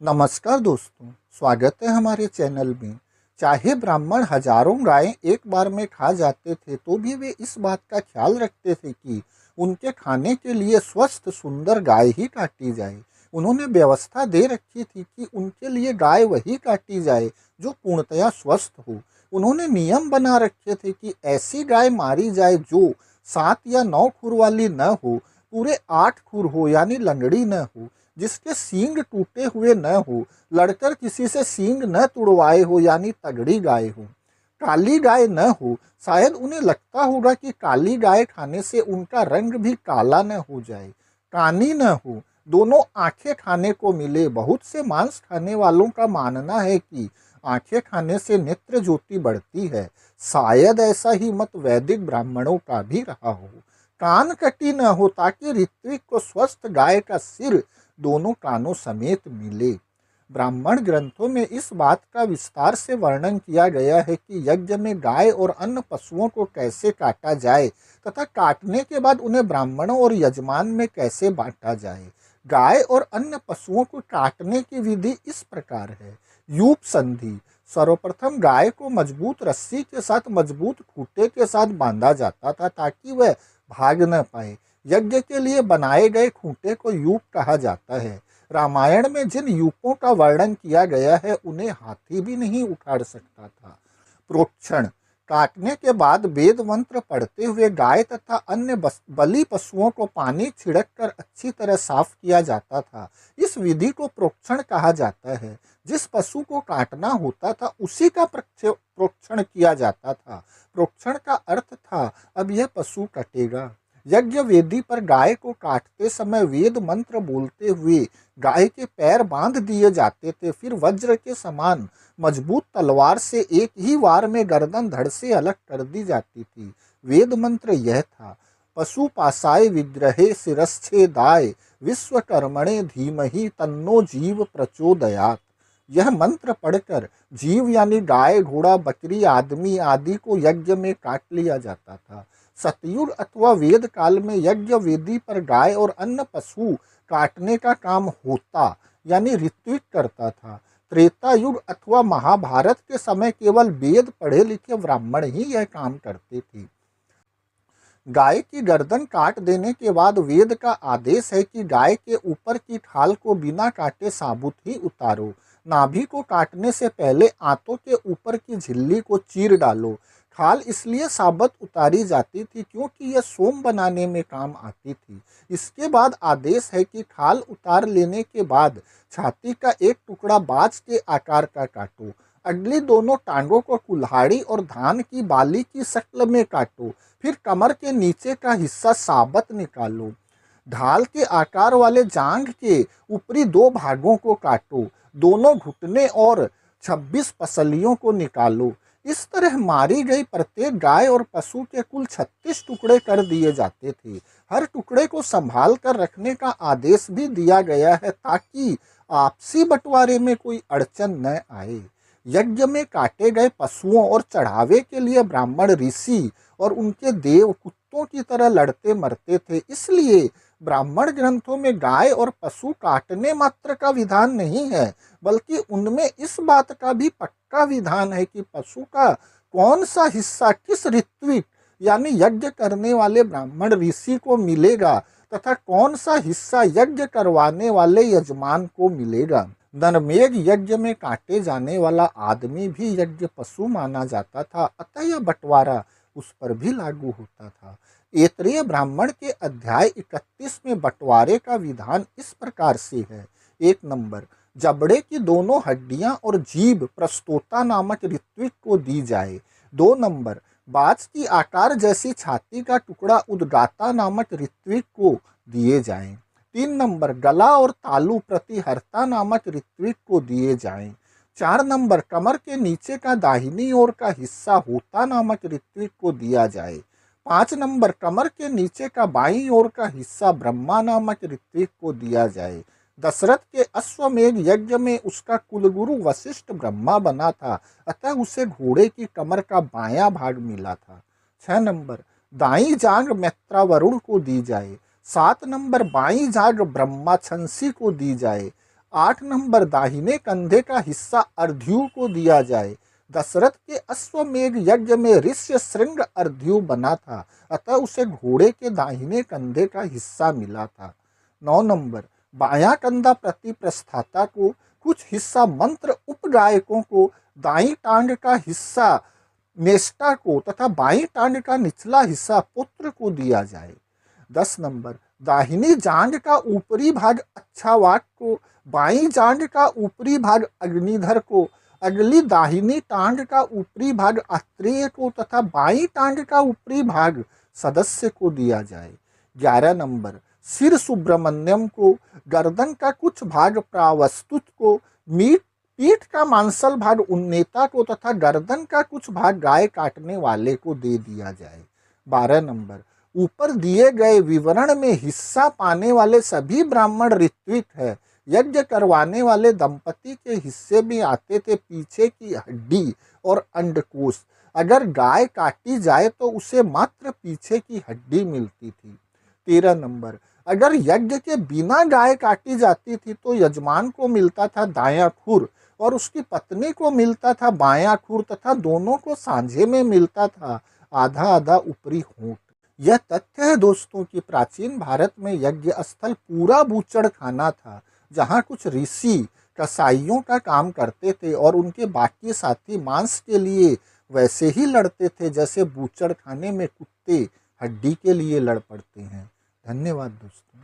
नमस्कार दोस्तों, स्वागत है हमारे चैनल में। चाहे ब्राह्मण हजारों गायें एक बार में खा जाते थे तो भी वे इस बात का ख्याल रखते थे कि उनके खाने के लिए स्वस्थ सुंदर गाय ही काटी जाए। उन्होंने व्यवस्था दे रखी थी कि उनके लिए गाय वही काटी जाए जो पूर्णतया स्वस्थ हो। उन्होंने नियम बना रखे थे कि ऐसी गाय मारी जाए जो 7 या 9 खुर वाली न हो, पूरे 8 खुर हो यानी लंगड़ी न हो, जिसके सींग टूटे हुए न हो, लड़कर किसी से सींग न तुड़वाए हो यानी तगड़ी गाय हो, काली गाय न हो। शायद उन्हें लगता होगा कि काली गाय खाने से उनका रंग भी काला न हो जाए। कानी न हो, दोनों आंखें खाने को मिले। बहुत से मांस खाने वालों का मानना है कि आंखें खाने से नेत्र ज्योति बढ़ती है। शायद ऐसा ही मत वैदिक ब्राह्मणों का भी रहा हो। कान कटी न हो ताकि ऋत्विक को स्वस्थ गाय का सिर दोनों कानों समेत मिले। ब्राह्मण ग्रंथों में इस बात का विस्तार से वर्णन किया गया है कि यज्ञ में गाय और अन्य पशुओं को कैसे काटा जाए तथा काटने के बाद उन्हें ब्राह्मणों और यजमान में कैसे बांटा जाए। गाय और अन्य पशुओं को काटने की विधि इस प्रकार है। यूप संधि। सर्वप्रथम गाय को मजबूत रस्सी के साथ मजबूत खूंटे के साथ बांधा जाता था ताकि वह भाग न पाए। यज्ञ के लिए बनाए गए खूंटे को यूप कहा जाता है। रामायण में जिन यूपों का वर्णन किया गया है उन्हें हाथी भी नहीं उखाड़ सकता था। प्रोक्षण। काटने के बाद वेद मंत्र पढ़ते हुए गाय तथा अन्य बलि पशुओं को पानी छिड़क कर अच्छी तरह साफ किया जाता था। इस विधि को प्रोक्षण कहा जाता है। जिस पशु को काटना होता था उसी का प्रोक्षण किया जाता था। प्रोक्षण का अर्थ था अब यह पशु कटेगा। यज्ञ वेदी पर गाय को काटते समय वेद मंत्र बोलते हुए गाय के पैर बांध दिए जाते थे। फिर वज्र के समान मजबूत तलवार से एक ही वार में गर्दन धड़ से अलग कर दी जाती थी। वेद मंत्र यह था, पशु पासाय विग्रहे शिरश्छेदाय विश्वकर्मणे धीमहि तन्नो जीव प्रचोदयात्। यह मंत्र पढ़कर जीव यानी गाय, घोड़ा, बकरी, आदमी आदि को यज्ञ में काट लिया जाता था। सतयुग अथवा वेद काल में यज्ञ वेदी पर गाय और अन्य पशु काटने का काम होता यानी ऋत्विक करता था। त्रेता युग अथवा महाभारत के समय केवल वेद पढ़े लिखे ब्राह्मण ही यह काम करते थे। गाय की गर्दन काट देने के बाद वेद का आदेश है कि गाय के ऊपर की खाल को बिना काटे साबुत ही उतारो। नाभि को काटने से पहले आंतों के ऊपर की झिल्ली को चीर डालो। खाल इसलिए साबुत उतारी जाती थी क्योंकि यह सोम बनाने में काम आती थी। इसके बाद आदेश है कि खाल उतार लेने के बाद छाती का एक टुकड़ा बाज के आकार का काटो। अगली दोनों टांगों को कुल्हाड़ी और धान की बाली की शक्ल में काटो। फिर कमर के नीचे का हिस्सा साबत निकालो। ढाल के आकार वाले जांघ के ऊपरी 2 भागों को काटो। दोनों घुटने और 26 पसलियों को निकालो। इस तरह मारी गई प्रत्येक गाय और पशु के कुल 36 टुकड़े कर दिए जाते थे। हर टुकड़े को संभाल कर रखने का आदेश भी दिया गया है ताकि आपसी बंटवारे में कोई अड़चन न आए। यज्ञ में काटे गए पशुओं और चढ़ावे के लिए ब्राह्मण ऋषि और उनके देव कुत्तों की तरह लड़ते मरते थे। इसलिए ब्राह्मण ग्रंथों में गाय और पशु काटने मात्र का विधान नहीं है, बल्कि उनमें इस बात का भी पक्का विधान है कि पशु का कौन सा हिस्सा किस ऋत्विक यानी यज्ञ करने वाले ब्राह्मण ऋषि को मिलेगा तथा कौन सा हिस्सा यज्ञ करवाने वाले यजमान को मिलेगा। नरमेघ यज्ञ में काटे जाने वाला आदमी भी यज्ञ पशु माना जाता था, अतः यह बंटवारा उस पर भी लागू होता था। ऐतरेय ब्राह्मण के अध्याय 31 में बंटवारे का विधान इस प्रकार से है। 1 नंबर, जबड़े की दोनों हड्डियां और जीभ प्रस्तोता नामक ऋत्विक को दी जाए। 2 नंबर, बाज की आकार जैसी छाती का टुकड़ा उद्गाता नामक ऋत्विक को दिए जाएं। 3 नंबर, गला और तालू प्रतिहर्ता नामक ऋत्विक को दिए जाएं। 4 नंबर, कमर के नीचे का दाहिनी ओर का हिस्सा होता नामक ऋत्विक को दिया जाए। 5 नंबर, कमर के नीचे का बाईं ओर का हिस्सा ब्रह्मा नामक ऋत्विक को दिया जाए। दशरथ के अश्वमेध यज्ञ में उसका कुलगुरु वशिष्ठ ब्रह्मा बना था, अतः उसे घोड़े की कमर का बायां भाग मिला था। 6 नंबर, दाई जांघ मैत्रावरुण को दी जाए। 7 नंबर, बाई जांघ ब्रह्माछंसी को दी जाए। 8 नंबर, दाहिने कंधे का हिस्सा अर्ध्यु को दिया जाए। दशरथ के अश्वमेध यज्ञ में ऋष्य श्रृंग अर्ध्यु बना था, अतः उसे घोड़े के दाहिने कंधे का हिस्सा मिला था। 9 नंबर, बायां कंधा प्रतिप्रस्थाता को, कुछ हिस्सा मंत्र उपगायकों को, दाई टांग का हिस्सा नेष्टा को तथा बाई टांग का निचला हिस्सा पुत्र को दिया जाए। 10 नंबर, दाहिनी जांघ का ऊपरी भाग अच्छावाक को, बाई जांघ का ऊपरी भाग अग्निधर को, अगली दाहिनी टांग का ऊपरी भाग आत्रेय को तथा बाई टांग का ऊपरी भाग सदस्य को दिया जाए। 11 नंबर, सिर सुब्रमण्यम को, गर्दन का कुछ भाग प्रावस्तुत को, पीठ का मांसल भाग उन्नेता को तथा गर्दन का कुछ भाग गाय काटने वाले को दे दिया जाए। 12 नंबर, ऊपर दिए गए विवरण में हिस्सा पाने वाले सभी ब्राह्मण ऋत्विक है। यज्ञ करवाने वाले दंपति के हिस्से में आते थे पीछे की हड्डी और अंडकोश। अगर गाय काटी जाए तो उसे मात्र पीछे की हड्डी मिलती थी। 13 नंबर, अगर यज्ञ के बिना गाय काटी जाती थी तो यजमान को मिलता था दायां खुर और उसकी पत्नी को मिलता था बायां खुर तथा दोनों को सांझे में मिलता था आधा आधा ऊपरी होंठ। यह तथ्य है दोस्तों कि प्राचीन भारत में यज्ञ स्थल पूरा बूचड़ खाना था, जहां कुछ ऋषि कसाईयों का काम करते थे और उनके बाकी साथी मांस के लिए वैसे ही लड़ते थे जैसे बूचड़ खाने में कुत्ते हड्डी के लिए लड़ पड़ते हैं। धन्यवाद दोस्तों।